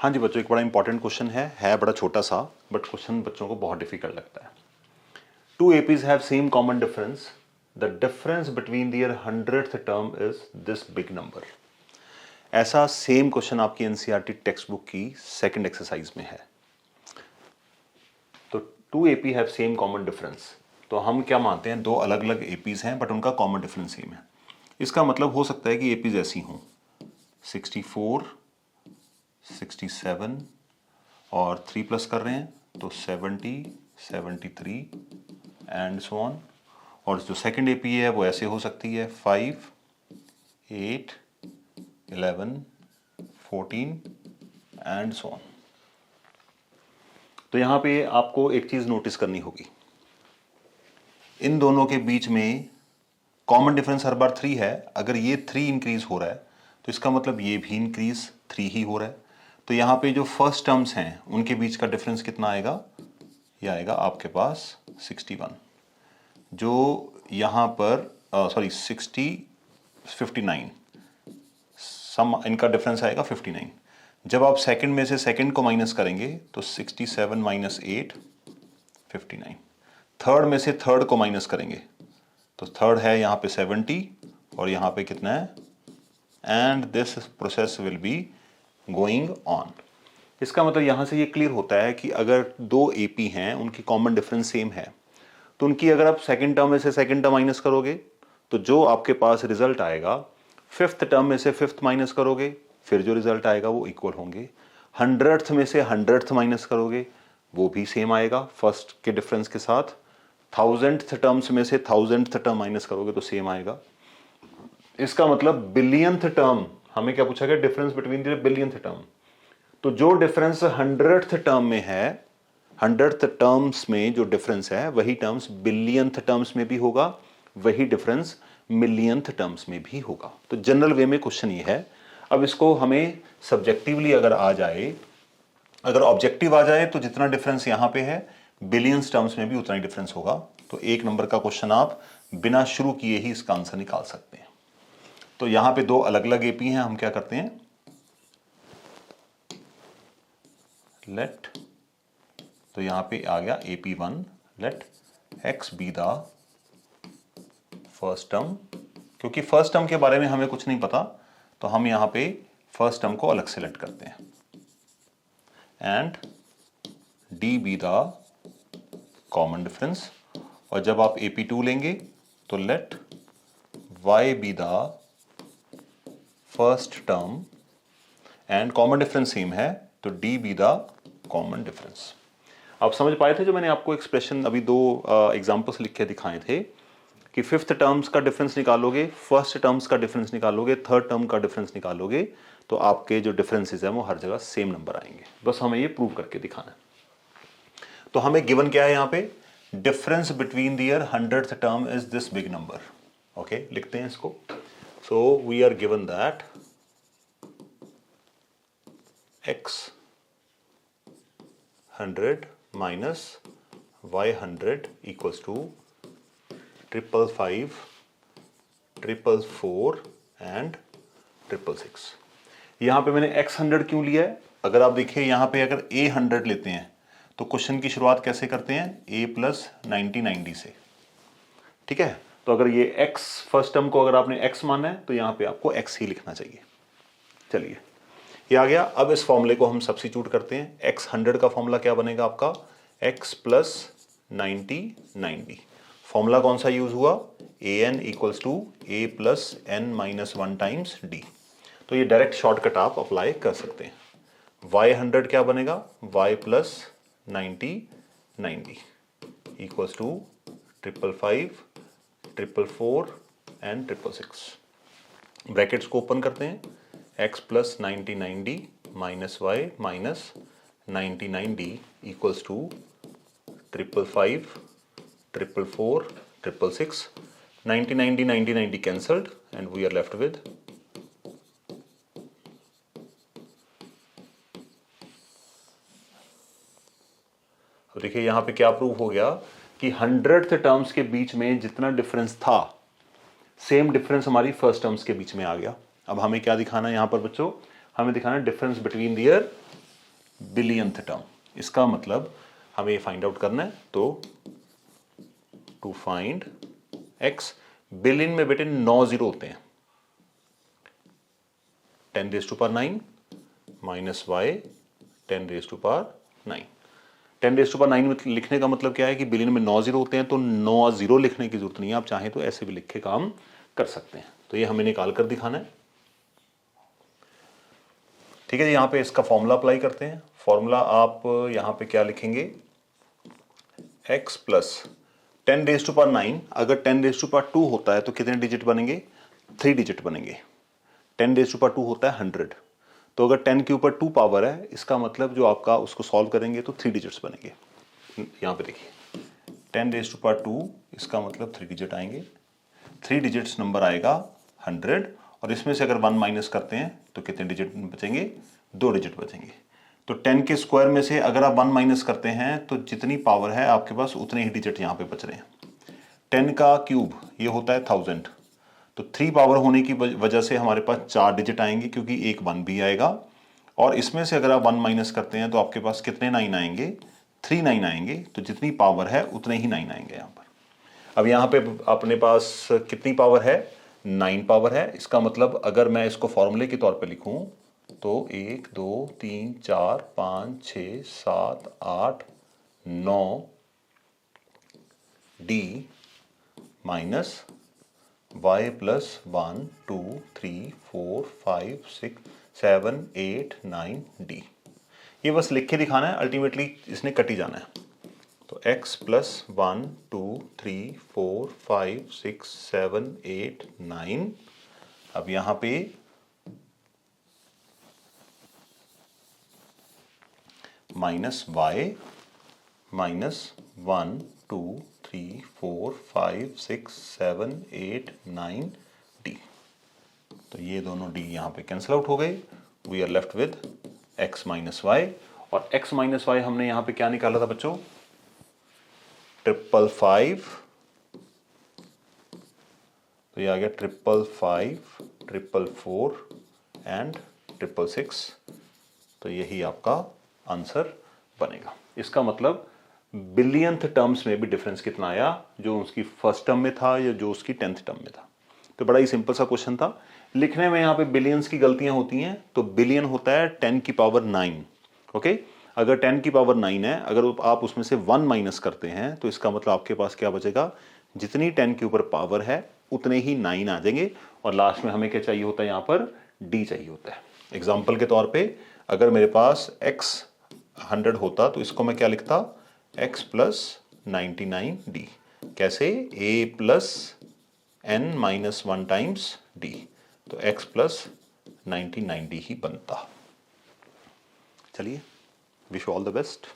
हाँ जी बच्चों, एक बड़ा इंपॉर्टेंट क्वेश्चन है बड़ा छोटा सा, बट क्वेश्चन बच्चों को बहुत डिफिकल्ट लगता है। Two APs have same common difference, the difference between their 100th term is this big number. ऐसा सेम क्वेश्चन आपकी एनसीईआरटी टेक्स्ट बुक की सेकंड एक्सरसाइज में है। तो two AP have same common difference, तो हम क्या मानते हैं, दो अलग अलग एपीज हैं बट उनका कॉमन डिफरेंस सेम है। इसका मतलब हो सकता है कि एपीज ऐसी हों 64, 67 और 3 प्लस कर रहे हैं तो 70, 73 एंड सो ऑन। और जो सेकंड एपी है वो ऐसे हो सकती है 5, 8, 11, 14 एंड सो ऑन। तो यहां पे आपको एक चीज नोटिस करनी होगी, इन दोनों के बीच में कॉमन डिफरेंस हर बार 3 है। अगर ये 3 इंक्रीज हो रहा है तो इसका मतलब ये भी इंक्रीज 3 ही हो रहा है। तो यहाँ पे जो फर्स्ट टर्म्स हैं उनके बीच का डिफरेंस कितना आएगा, ये आएगा आपके पास 61। जो यहाँ पर 59, सम इनका डिफरेंस आएगा 59। जब आप सेकंड में से सेकंड को माइनस करेंगे तो 67 माइनस 8 59। थर्ड में से थर्ड को माइनस करेंगे तो थर्ड है यहाँ पे 70 और यहाँ पे कितना है, and this process will be going on. इसका मतलब यहाँ से ये क्लियर होता है कि अगर दो एपी हैं उनकी कॉमन डिफरेंस सेम है तो उनकी अगर आप सेकंड टर्म में से सेकंड टर्म माइनस करोगे तो जो आपके पास रिजल्ट आएगा, फिफ्थ टर्म में से फिफ्थ माइनस करोगे फिर जो रिजल्ट आएगा वो इक्वल होंगे। 100th में से 100th माइनस करोगे वो भी सेम आएगा फर्स्ट के डिफरेंस के साथ। 1000th टर्म्स में से 1000th टर्म माइनस करोगे तो सेम आएगा। इसका मतलब बिलियंथ टर्म, हमें क्या पूछा गया, difference between the billionth term. तो जो डिफरेंस 100th टर्म में है, 100th टर्म्स में जो डिफरेंस है वही टर्म्स बिलियंथ टर्म्स में भी होगा, वही डिफरेंस मिलियंथ टर्म्स में भी होगा। तो जनरल वे में क्वेश्चन ये है। अब इसको हमें सब्जेक्टिवली अगर आ जाए, अगर ऑब्जेक्टिव आ जाए तो जितना डिफरेंस यहां पे है बिलियंस टर्म्स में भी उतना ही डिफरेंस होगा। तो एक नंबर का क्वेश्चन आप बिना शुरू किए ही इसका आंसर निकाल सकते हैं। तो यहां पे दो अलग अलग एपी हैं, हम क्या करते हैं, लेट, तो यहां पे आ गया AP1, let x be the first term. क्योंकि फर्स्ट टर्म के बारे में हमें कुछ नहीं पता तो हम यहां पे फर्स्ट टर्म को अलग सेलेक्ट करते हैं, and d be the common difference. और जब आप AP2 लेंगे तो let y be the first term, and common difference same है तो d be the common difference. आप समझ पाए थे जो मैंने आपको एक्सप्रेशन अभी दो एग्जांपल्स लिख के दिखाए थे कि फिफ्थ टर्म्स का डिफरेंस निकालोगे, फर्स्ट टर्म्स का डिफरेंस निकालोगे, थर्ड टर्म का डिफरेंस निकालोगे तो आपके जो डिफरेंसेस हैं वो हर जगह सेम नंबर आएंगे। बस हमें ये प्रूव करके दिखाना है। तो हमें गिवन क्या है यहाँ पे, difference between their 100th term is this big number. Okay, लिखते हैं इसको। So we are given that x 100 minus y 100 equals to 555, 444 and 666। यहां पे मैंने x 100 क्यों लिया है, अगर आप देखिए यहां पे अगर a 100 लेते हैं तो क्वेश्चन की शुरुआत कैसे करते हैं, a प्लस 90 से। ठीक है, तो अगर ये x फर्स्ट टर्म को अगर आपने x माना है तो यहां पे आपको x ही लिखना चाहिए। चलिए ये आ गया। अब इस फॉर्मूले को हम सब्स्टिट्यूट करते हैं। x 100 का फॉर्मूला क्या बनेगा आपका, x प्लस 90। फॉर्मूला कौन सा यूज हुआ, an equals to a plus n minus 1 times d। तो ये डायरेक्ट शॉर्टकट आप अप्लाई कर सकते हैं। y 100 क्या बनेगा, y plus 90 equals to 555, 444 and 666। Brackets को ओपन करते हैं, x plus 90 minus y minus 90 equals to 555, 444, 666। 90 cancelled and we are left with देखिए यहां पे क्या प्रूव हो गया कि 100th टर्म्स के बीच में जितना डिफरेंस था सेम डिफरेंस हमारी फर्स्ट टर्म्स के बीच में आ गया। अब हमें क्या दिखाना है यहां पर बच्चों, हमें दिखाना है difference between their billionth term. इसका मतलब हमें ये फाइंड आउट करना है, तो टू फाइंड x, बिलियन में बेटे 9 जीरो होते हैं, 10⁻⁹ माइनस y 10⁻⁹। 10⁻⁹ में लिखने का मतलब क्या है कि बिलियन में 9 जीरो होते हैं, तो 9 जीरो लिखने की जरूरत नहीं है, आप चाहें तो ऐसे भी लिख के काम कर सकते हैं। तो ये हमें निकाल कर दिखाना है। ठीक है, यहां पे इसका फॉर्मूला अप्लाई करते हैं। फॉर्मूला आप यहां पे क्या लिखेंगे, x प्लस 10⁻⁹, अगर 10⁻² होता है तो कितने डिजिट बनेंगे, 3 डिजिट बनेंगे। 10⁻² होता है 100, तो अगर 10 के ऊपर 2 पावर है, इसका मतलब जो आपका उसको सॉल्व करेंगे तो 3 डिजिट्स बनेंगे। यहां पे देखिए 10⁻², इसका मतलब 3 डिजिट आएंगे, 3 डिजिट्स नंबर आएगा 100, और इसमें से अगर 1 माइनस करते हैं तो कितने डिजिट बचेंगे, 2 डिजिट बचेंगे। तो 10 के स्क्वायर में से अगर आप 1 माइनस करते हैं तो जितनी पावर है आपके पास उतने ही डिजिट यहाँ पे बच रहे हैं। 10 का क्यूब ये होता है 1000, तो 3 पावर होने की वजह से हमारे पास 4 डिजिट आएंगे, क्योंकि एक 1 भी आएगा, और इसमें से अगर आप 1 माइनस करते हैं तो आपके पास कितने 9 आएंगे, 3 9 आएंगे, तो जितनी पावर है उतने ही 9 आएंगे यहाँ पर। अब यहाँ पे अपने पास कितनी पावर है, 9 पावर है। इसका मतलब अगर मैं इसको फॉर्मूले के तौर पे लिखूं तो 1 2 3 4 5 6 7 8 9 D minus y plus 1 2 3 4 5 6 7 8 9 D. ये बस लिख के दिखाना है, अल्टीमेटली इसने कट ही जाना है। तो x प्लस 1 2 3 4 5 6 7 8 9, अब यहां पे माइनस y माइनस 1 2 3 4 5 6 7 8 9 डी। तो ये दोनों d यहां पे कैंसिल आउट हो गए, we are left with x minus y. और x माइनस वाई हमने यहां पे क्या निकाला था बच्चों, 555, तो ये आ गया 555 444 एंड 666, तो यही आपका आंसर बनेगा। इसका मतलब बिलियंथ टर्म्स में भी डिफरेंस कितना आया, जो उसकी फर्स्ट टर्म में था या जो उसकी 10th टर्म में था। तो बड़ा ही सिंपल सा क्वेश्चन था। लिखने में यहाँ पे बिलियंस की गलतियां होती हैं, तो बिलियन होता है 10 की पावर 9, ओके। अगर 10 की पावर 9 है, अगर आप उसमें से 1 माइनस करते हैं तो इसका मतलब आपके पास क्या बचेगा, जितनी 10 के ऊपर पावर है उतने ही 9 आ जाएंगे, और लास्ट में हमें क्या चाहिए होता है, यहाँ पर d चाहिए होता है। एग्जाम्पल के तौर पे अगर मेरे पास x 100 होता तो इसको मैं क्या लिखता, x प्लस 99d। कैसे, a plus n minus 1 times d, तो x प्लस 99d ही बनता। चलिए, विश ऑल द बेस्ट।